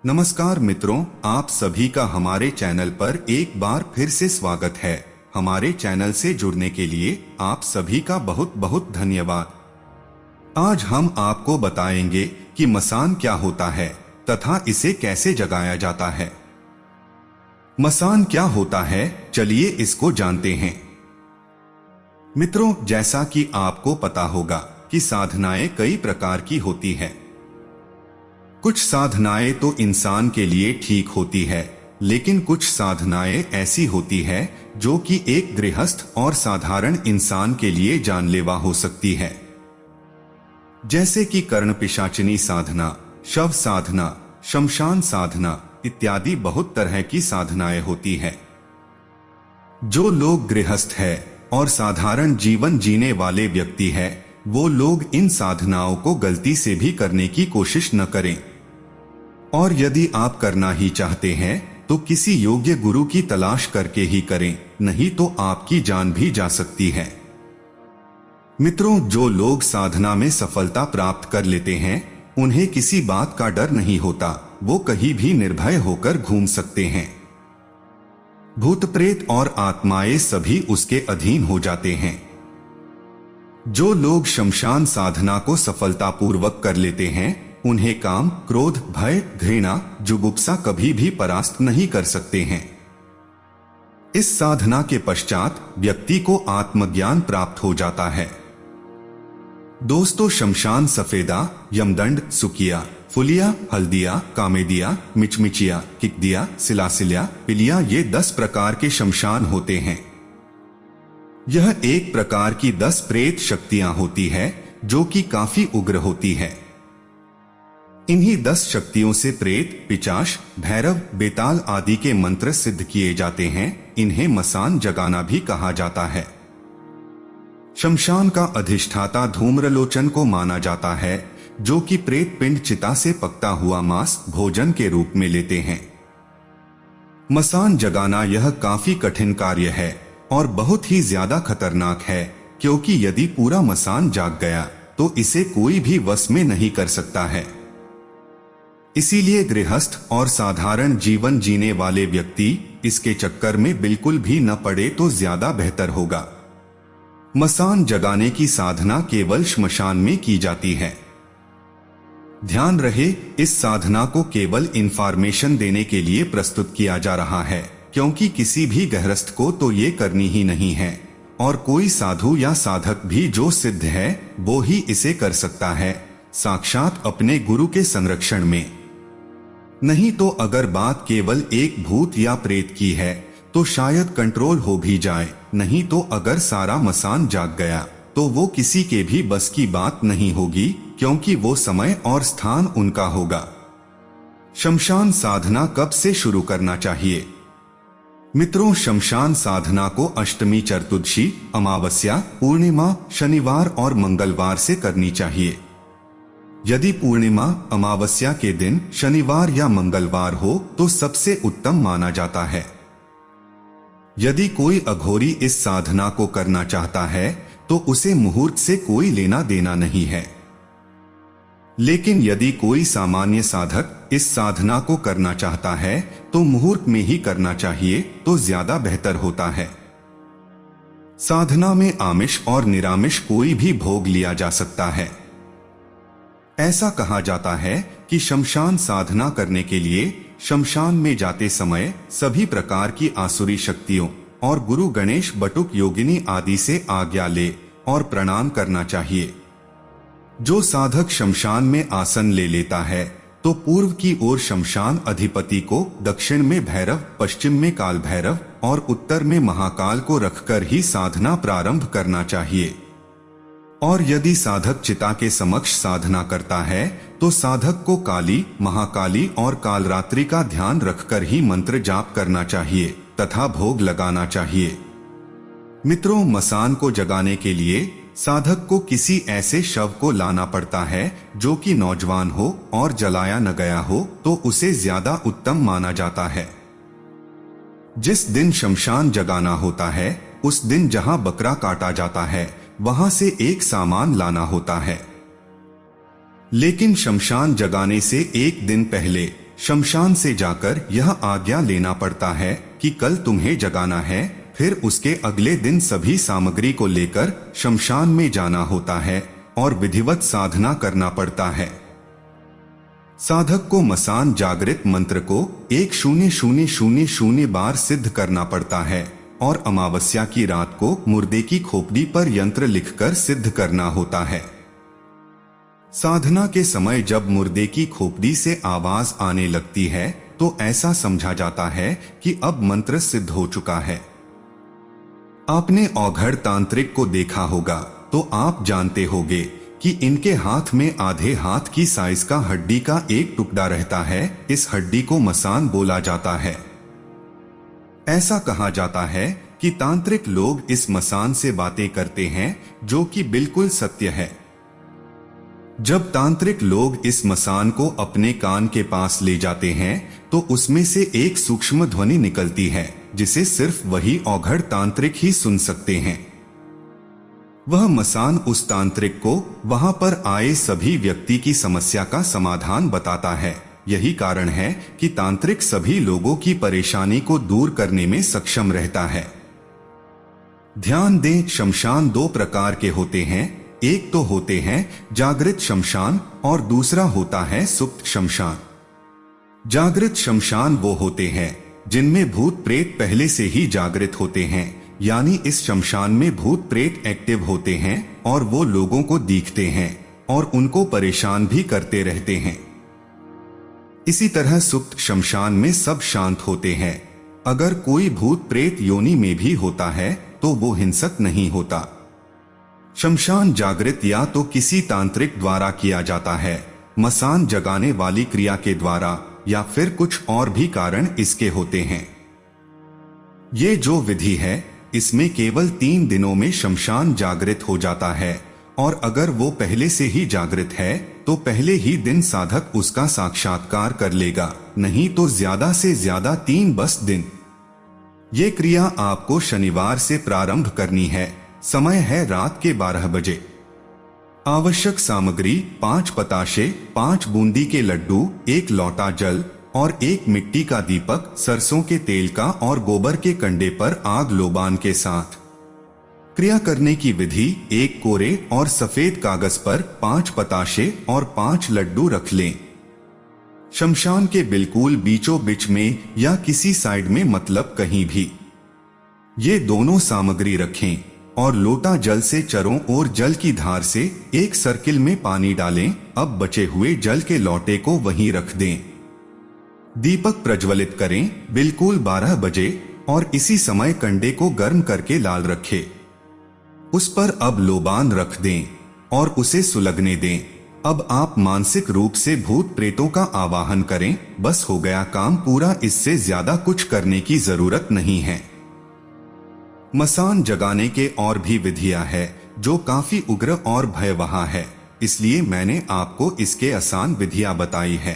नमस्कार मित्रों, आप सभी का हमारे चैनल पर एक बार फिर से स्वागत है। हमारे चैनल से जुड़ने के लिए आप सभी का बहुत बहुत धन्यवाद। आज हम आपको बताएंगे कि मसान क्या होता है तथा इसे कैसे जगाया जाता है। मसान क्या होता है, चलिए इसको जानते हैं। मित्रों, जैसा कि आपको पता होगा कि साधनाएं कई प्रकार की होती है। कुछ साधनाएं तो इंसान के लिए ठीक होती है, लेकिन कुछ साधनाएं ऐसी होती है जो कि एक गृहस्थ और साधारण इंसान के लिए जानलेवा हो सकती है। जैसे कि कर्ण पिशाचिनी साधना, शव साधना, शमशान साधना इत्यादि बहुत तरह की साधनाएं होती है। जो लोग गृहस्थ है और साधारण जीवन जीने वाले व्यक्ति है, वो लोग इन साधनाओं को गलती से भी करने की कोशिश न करें। और यदि आप करना ही चाहते हैं तो किसी योग्य गुरु की तलाश करके ही करें, नहीं तो आपकी जान भी जा सकती है। मित्रों, जो लोग साधना में सफलता प्राप्त कर लेते हैं, उन्हें किसी बात का डर नहीं होता। वो कहीं भी निर्भय होकर घूम सकते हैं। भूत प्रेत और आत्माएं सभी उसके अधीन हो जाते हैं। जो लोग शमशान साधना को सफलतापूर्वक कर लेते हैं, उन्हें काम, क्रोध, भय, घृणा, जुगुप्सा कभी भी परास्त नहीं कर सकते हैं। इस साधना के पश्चात व्यक्ति को आत्मज्ञान प्राप्त हो जाता है। दोस्तों, शमशान सफेदा, यमदंड, सुकिया, फुलिया, हल्दिया, कामेदिया, मिचमिचिया, किकदिया, सिलासिलिया, पिलिया, ये 10 प्रकार के शमशान होते हैं। यह एक प्रकार की 10 प्रेत शक्तियां होती है जो कि काफी उग्र होती है। इन्हीं 10 शक्तियों से प्रेत, पिशाच, भैरव, बेताल आदि के मंत्र सिद्ध किए जाते हैं। इन्हें मसान जगाना भी कहा जाता है। शमशान का अधिष्ठाता धूम्रलोचन को माना जाता है, जो कि प्रेत पिंड चिता से पकता हुआ मांस भोजन के रूप में लेते हैं। मसान जगाना यह काफी कठिन कार्य है और बहुत ही ज्यादा खतरनाक है, क्योंकि यदि पूरा मसान जाग गया तो इसे कोई भी वश में नहीं कर सकता है। इसीलिए गृहस्थ और साधारण जीवन जीने वाले व्यक्ति इसके चक्कर में बिल्कुल भी न पड़े तो ज्यादा बेहतर होगा। मसान जगाने की साधना केवल श्मशान में की जाती है। ध्यान रहे, इस साधना को केवल इंफॉर्मेशन देने के लिए प्रस्तुत किया जा रहा है, क्योंकि किसी भी गृहस्थ को तो ये करनी ही नहीं है और कोई साधु या साधक भी जो सिद्ध है वो ही इसे कर सकता है, साक्षात अपने गुरु के संरक्षण में। नहीं तो अगर बात केवल एक भूत या प्रेत की है तो शायद कंट्रोल हो भी जाए, नहीं तो अगर सारा मसान जाग गया तो वो किसी के भी बस की बात नहीं होगी, क्योंकि वो समय और स्थान उनका होगा। शमशान साधना कब से शुरू करना चाहिए? मित्रों, शमशान साधना को अष्टमी, चतुर्दशी, अमावस्या, पूर्णिमा, शनिवार और मंगलवार से करनी चाहिए। यदि पूर्णिमा, अमावस्या के दिन शनिवार या मंगलवार हो तो सबसे उत्तम माना जाता है। यदि कोई अघोरी इस साधना को करना चाहता है तो उसे मुहूर्त से कोई लेना देना नहीं है। लेकिन यदि कोई सामान्य साधक इस साधना को करना चाहता है तो मुहूर्त में ही करना चाहिए, तो ज्यादा बेहतर होता है। साधना में आमिष और निरामिष कोई भी भोग लिया जा सकता है। ऐसा कहा जाता है कि शमशान साधना करने के लिए शमशान में जाते समय सभी प्रकार की आसुरी शक्तियों और गुरु गणेश, बटुक, योगिनी आदि से आज्ञा ले और प्रणाम करना चाहिए। जो साधक शमशान में आसन ले लेता है तो पूर्व की ओर शमशान अधिपति को, दक्षिण में भैरव, पश्चिम में काल भैरव और उत्तर में महाकाल को रखकर ही साधना प्रारंभ करना चाहिए। और यदि साधक चिता के समक्ष साधना करता है तो साधक को काली, महाकाली और कालरात्रि का ध्यान रखकर ही मंत्र जाप करना चाहिए तथा भोग लगाना चाहिए। मित्रों, मसान को जगाने के लिए साधक को किसी ऐसे शव को लाना पड़ता है जो कि नौजवान हो और जलाया न गया हो, तो उसे ज्यादा उत्तम माना जाता है। जिस दिन शमशान जगाना होता है उस दिन जहां बकरा काटा जाता है वहां से एक सामान लाना होता है। लेकिन शमशान जगाने से एक दिन पहले शमशान से जाकर यह आज्ञा लेना पड़ता है कि कल तुम्हें जगाना है। फिर उसके अगले दिन सभी सामग्री को लेकर शमशान में जाना होता है और विधिवत साधना करना पड़ता है। साधक को मसान जागृत मंत्र को 1000 बार सिद्ध करना पड़ता है और अमावस्या की रात को मुर्दे की खोपड़ी पर यंत्र लिखकर सिद्ध करना होता है। साधना के समय जब मुर्दे की खोपड़ी से आवाज आने लगती है तो ऐसा समझा जाता है कि अब मंत्र सिद्ध हो चुका है। आपने औघड़ तांत्रिक को देखा होगा तो आप जानते होंगे कि इनके हाथ में आधे हाथ की साइज का हड्डी का एक टुकड़ा रहता है। इस हड्डी को मसान बोला जाता है। ऐसा कहा जाता है कि तांत्रिक लोग इस मसान से बातें करते हैं, जो कि बिल्कुल सत्य है। जब तांत्रिक लोग इस मसान को अपने कान के पास ले जाते हैं तो उसमें से एक सूक्ष्म ध्वनि निकलती है जिसे सिर्फ वही औघड़ तांत्रिक ही सुन सकते हैं। वह मसान उस तांत्रिक को वहां पर आए सभी व्यक्ति की समस्या का समाधान बताता है। यही कारण है कि तांत्रिक सभी लोगों की परेशानी को दूर करने में सक्षम रहता है। ध्यान दें, शमशान दो प्रकार के होते हैं। एक तो होते हैं जागृत शमशान और दूसरा होता है सुप्त शमशान। जागृत शमशान वो होते हैं जिनमें भूत प्रेत पहले से ही जागृत होते हैं, यानी इस शमशान में भूत प्रेत एक्टिव होते हैं और वो लोगों को दिखते हैं और उनको परेशान भी करते रहते हैं। इसी तरह सुप्त शमशान में सब शांत होते हैं। अगर कोई भूत प्रेत योनि में भी होता है तो वो हिंसक नहीं होता। शमशान जागृत या तो किसी तांत्रिक द्वारा किया जाता है, मसान जगाने वाली क्रिया के द्वारा, या फिर कुछ और भी कारण इसके होते हैं। ये जो विधि है इसमें केवल 3 दिनों में शमशान जागृत हो जाता है और अगर वो पहले से ही जागृत है तो पहले ही दिन साधक उसका साक्षात्कार कर लेगा, नहीं तो ज्यादा से ज्यादा 3 बस दिन। ये क्रिया आपको शनिवार से प्रारंभ करनी है। समय है रात के 12 बजे। आवश्यक सामग्री 5 पताशे, 5 बूंदी के लड्डू, 1 लोटा जल और 1 मिट्टी का दीपक, सरसों के तेल का और गोबर के कंडे पर आग लोबान के साथ। क्रिया करने की विधि, 1 कोरे और सफेद कागज पर 5 पताशे और 5 लड्डू रख लें। शमशान के बिल्कुल बीचों बीच में या किसी साइड में, मतलब कहीं भी। ये दोनों सामग्री रखें और लोटा जल से चरों ओर जल की धार से एक सर्किल में पानी डालें। अब बचे हुए जल के लोटे को वहीं रख दें। दीपक प्रज्वलित करें बिल्कुल 12 बजे और इसी समय कंडे को गर्म करके लाल रखें। उस पर अब लोबान रख दें और उसे सुलगने दें। अब आप मानसिक रूप से भूत प्रेतों का आवाहन करें। बस हो गया काम पूरा, इससे ज्यादा कुछ करने की जरूरत नहीं है। मसान जगाने के और भी विधियां है जो काफी उग्र और भयावह है, इसलिए मैंने आपको इसके आसान विधियां बताई है।